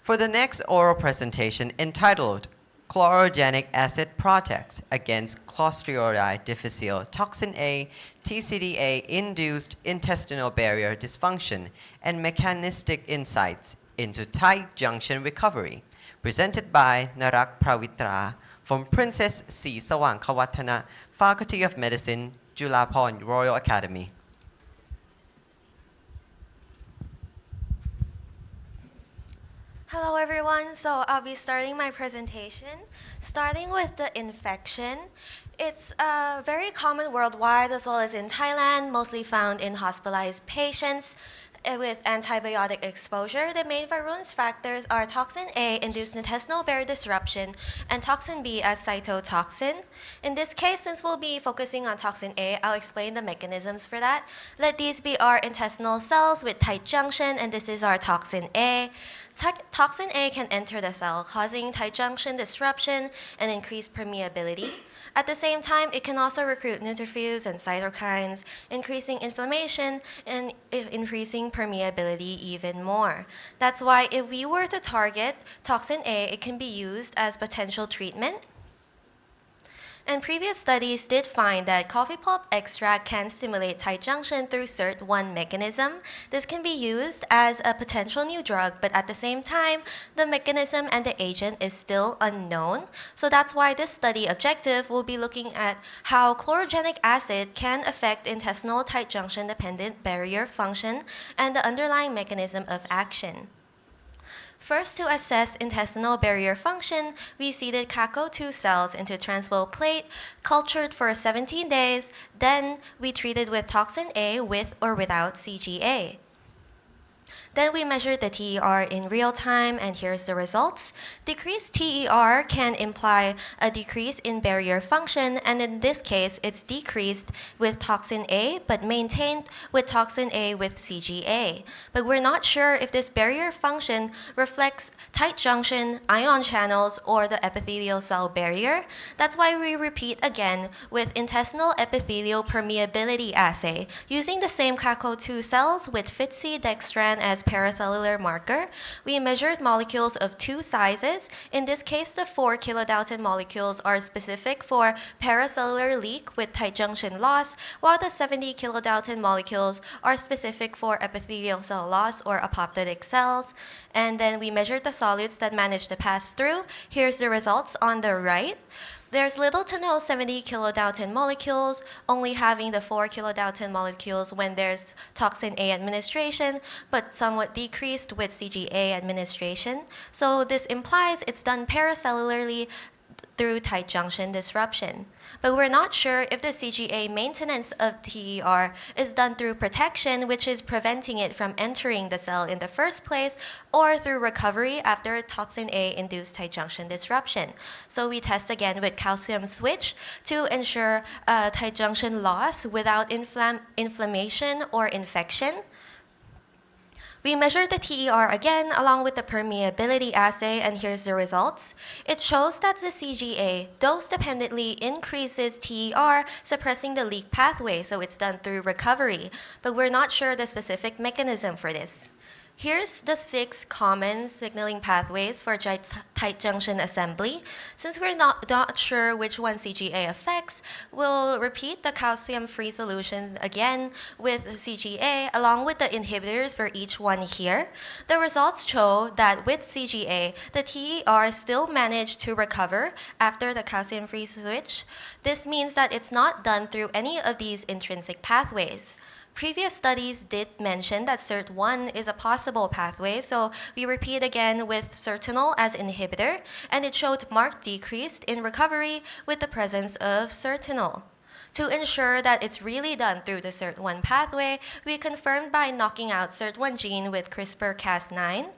For the next oral presentation entitled Chlorogenic Acid Protects Against Clostridioides difficile Toxin A, TcdA Induced Intestinal Barrier Dysfunction and Mechanistic Insights into Tight Junction Recovery, presented by Narak Pravitra from Princess Srisavangavadhana Faculty of Medicine, Chulabhorn Royal Academy. Hello everyone, so I'll be starting my presentation, starting with the infection. It's very common worldwide as well as in Thailand, mostly found in hospitalized patients with antibiotic exposure. The main virulence factors are toxin A, induced intestinal barrier disruption, and toxin B as cytotoxin. In this case, since we'll be focusing on toxin A, I'll explain the mechanisms for that. Let these be our intestinal cells with tight junction, and this is our toxin A. Toxin A can enter the cell, causing tight junction disruption and increased permeability. At the same time, it can also recruit neutrophils and cytokines, increasing inflammation and increasing permeability even more. That's why if we were to target toxin A, it can be used as potential treatment. And previous studies did find that coffee pulp extract can stimulate tight junction through SIRT1 mechanism. This can be used as a potential new drug, but at the same time, the mechanism and the agent is still unknown. So that's why this study objective will be looking at how chlorogenic acid can affect intestinal tight junction dependent barrier function and the underlying mechanism of action. First, to assess intestinal barrier function, we seeded CACO2 cells into transpo plate, cultured for 17 days, then we treated with toxin A with or without CgA. Then we measured the TER in real time, and here's the results. Decreased TER can imply a decrease in barrier function, and in this case, it's decreased with toxin A, but maintained with toxin A with CgA. But we're not sure if this barrier function reflects tight junction, ion channels, or the epithelial cell barrier. That's why we repeat again with intestinal epithelial permeability assay, using the same CACO2 cells with FITC dextran as paracellular marker. We measured molecules of two sizes. In this case, the 4 kilodalton molecules are specific for paracellular leak with tight junction loss, while the 70 kilodalton molecules are specific for epithelial cell loss or apoptotic cells. And then we measured the solutes that managed to pass through. Here's the results on the right. There's little to no 70 kilodalton molecules, only having the 4 kilodalton molecules when there's toxin A administration, but somewhat decreased with CgA administration. So this implies it's done paracellularly through tight junction disruption. But we're not sure if the CgA maintenance of TER is done through protection, which is preventing it from entering the cell in the first place, or through recovery after toxin A-induced tight junction disruption. So we test again with calcium switch to ensure tight junction loss without inflammation or infection. We measured the TER again along with the permeability assay, and here's the results. It shows that the CgA dose-dependently increases TER, suppressing the leak pathway, so it's done through recovery. But we're not sure the specific mechanism for this. Here's the 6 common signaling pathways for tight junction assembly. Since we're not sure which one CgA affects, we'll repeat the calcium-free solution again with CgA along with the inhibitors for each one here. The results show that with CgA, the TER still managed to recover after the calcium-free switch. This means that it's not done through any of these intrinsic pathways. Previous studies did mention that SIRT1 is a possible pathway, so we repeat again with Sirtuinol as inhibitor, and it showed marked decrease in recovery with the presence of Sirtuinol. To ensure that it's really done through the SIRT1 pathway, we confirmed by knocking out SIRT1 gene with CRISPR-Cas9.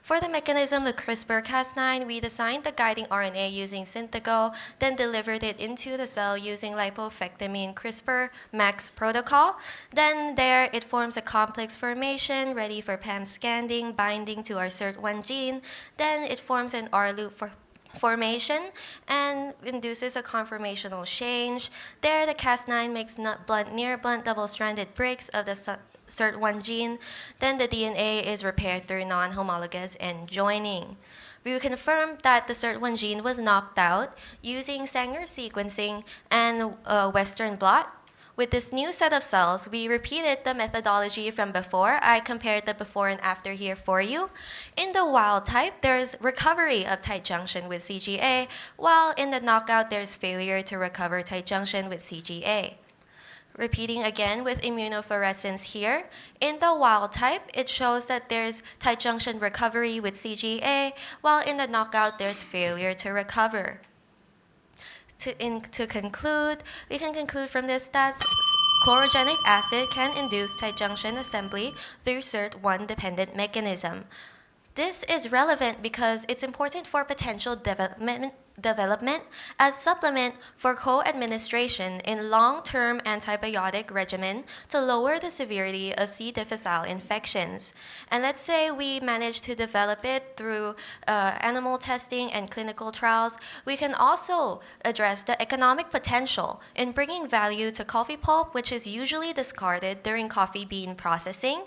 For the mechanism of CRISPR-Cas9, we designed the guiding RNA using Synthego, then delivered it into the cell using lipofectamine CRISPR-Max protocol. Then there, it forms a complex formation ready for PAM scanning, binding to our SIRT1 gene. Then it forms an R-loop formation and induces a conformational change. There, the Cas9 makes near blunt double-stranded breaks of the SIRT1 gene, then the DNA is repaired through non-homologous end joining. We confirmed that the SIRT1 gene was knocked out using Sanger sequencing and Western blot. With this new set of cells, we repeated the methodology from before. I compared the before and after here for you. In the wild type, there's recovery of tight junction with TcdA, while in the knockout, there's failure to recover tight junction with TcdA. Repeating again with immunofluorescence here. In the wild type, it shows that there's tight junction recovery with TcdA, while in the knockout, there's failure to recover. To conclude, we can conclude from this that chlorogenic acid can induce tight junction assembly through SIRT1 dependent mechanism. This is relevant because it's important for potential development as supplement for co-administration in long-term antibiotic regimen to lower the severity of C. difficile infections. And let's say we manage to develop it through animal testing and clinical trials, we can also address the economic potential in bringing value to coffee pulp, which is usually discarded during coffee bean processing.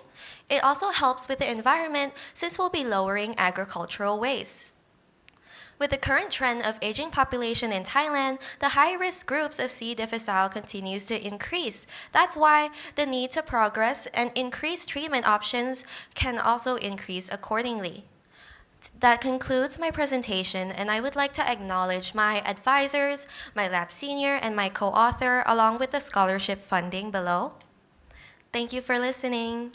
It also helps with the environment since we'll be lowering agricultural waste. With the current trend of aging population in Thailand, the high-risk groups of C. difficile continues to increase. That's why the need to progress and increase treatment options can also increase accordingly. That concludes my presentation, and I would like to acknowledge my advisors, my lab senior, and my co-author, along with the scholarship funding below. Thank you for listening.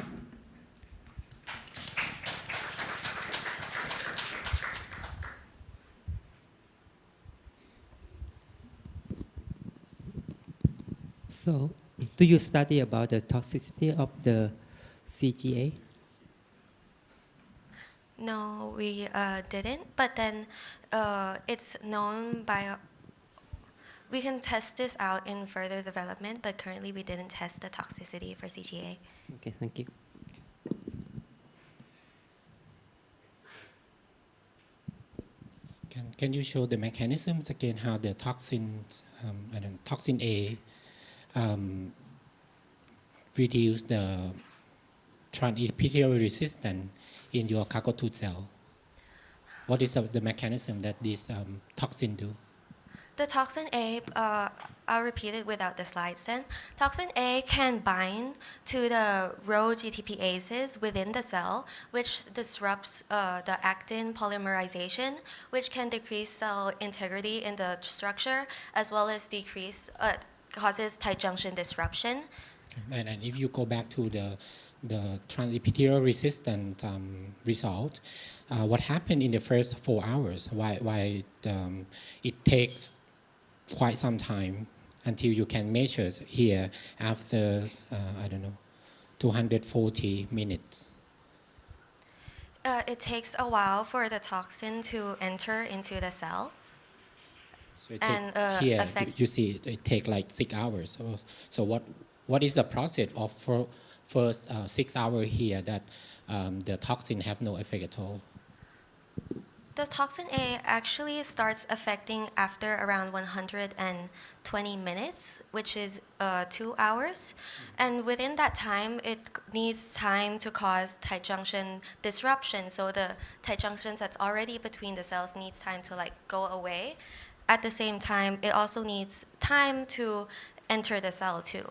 So, do you study about the toxicity of the TcdA? No, we didn't, but then it's known by, we can test this out in further development, but currently we didn't test the toxicity for TcdA. Okay, thank you. Can you show the mechanisms again, how the toxins, toxin A reduce the transepithelial resistance in your cargo-2 cell? What is the mechanism that this toxin do? The toxin A, I'll repeat it without the slides then. Toxin A can bind to the Rho GTPases within the cell, which disrupts the actin polymerization, which can decrease cell integrity in the structure, as well as causes tight junction disruption. Okay. And if you go back to the transepithelial resistant result, what happened in the first 4 hours? Why it takes quite some time until you can measure here after, 240 minutes? It takes a while for the toxin to enter into the cell. So here, you see it take like 6 hours. So what is the process of first 6 hours here that the toxin have no effect at all? The toxin A actually starts affecting after around 120 minutes, which is 2 hours. And within that time, it needs time to cause tight junction disruption. So the tight junctions that's already between the cells needs time to go away. At the same time, it also needs time to enter the cell too.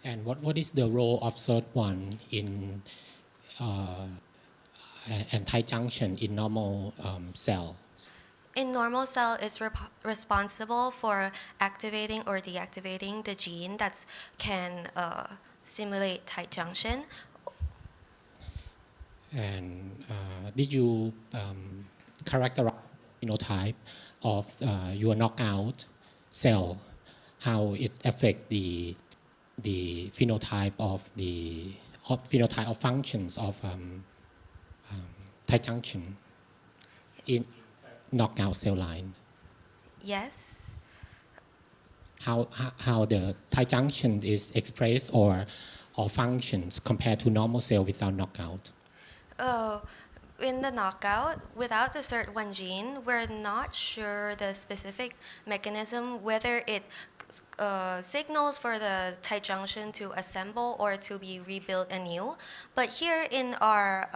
And what is the role of SIRT1 in anti-junction in normal cell? In normal cell, it's responsible for activating or deactivating the gene that can stimulate tight junction. And did you characterize the phenotype of your knockout cell, how it affect the phenotype of functions of tight junction in knockout cell line? Yes. How the tight junction is expressed or functions compared to normal cell without knockout? In the knockout, without the SIRT1 gene, we're not sure the specific mechanism, whether it signals for the tight junction to assemble or to be rebuilt anew. But here in our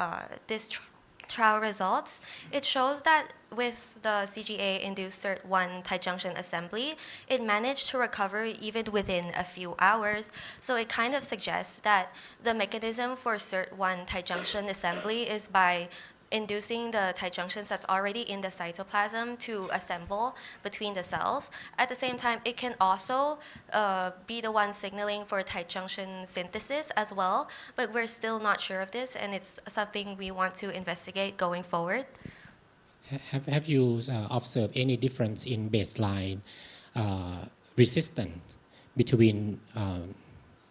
trial results, it shows that with the CGA-induced SIRT1 tight junction assembly, it managed to recover even within a few hours. So it kind of suggests that the mechanism for SIRT1 tight junction assembly is by inducing the tight junctions that's already in the cytoplasm to assemble between the cells. At the same time, it can also be the one signaling for tight junction synthesis as well, but we're still not sure of this, and it's something we want to investigate going forward. Have you observed any difference in baseline resistance between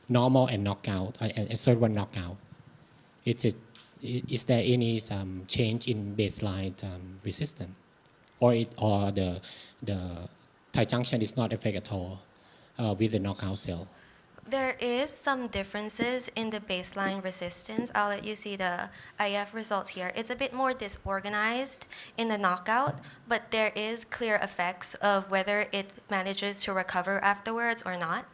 normal and knockout and SIRT1 knockout? Is there any change in baseline resistance, or the tight junction is not affected at all with the knockout cell? There is some differences in the baseline resistance. I'll let you see the IF results here. It's a bit more disorganized in the knockout, but there is clear effects of whether it manages to recover afterwards or not.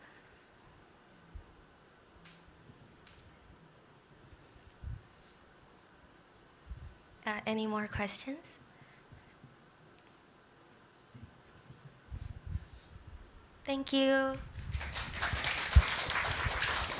Any more questions? Thank you.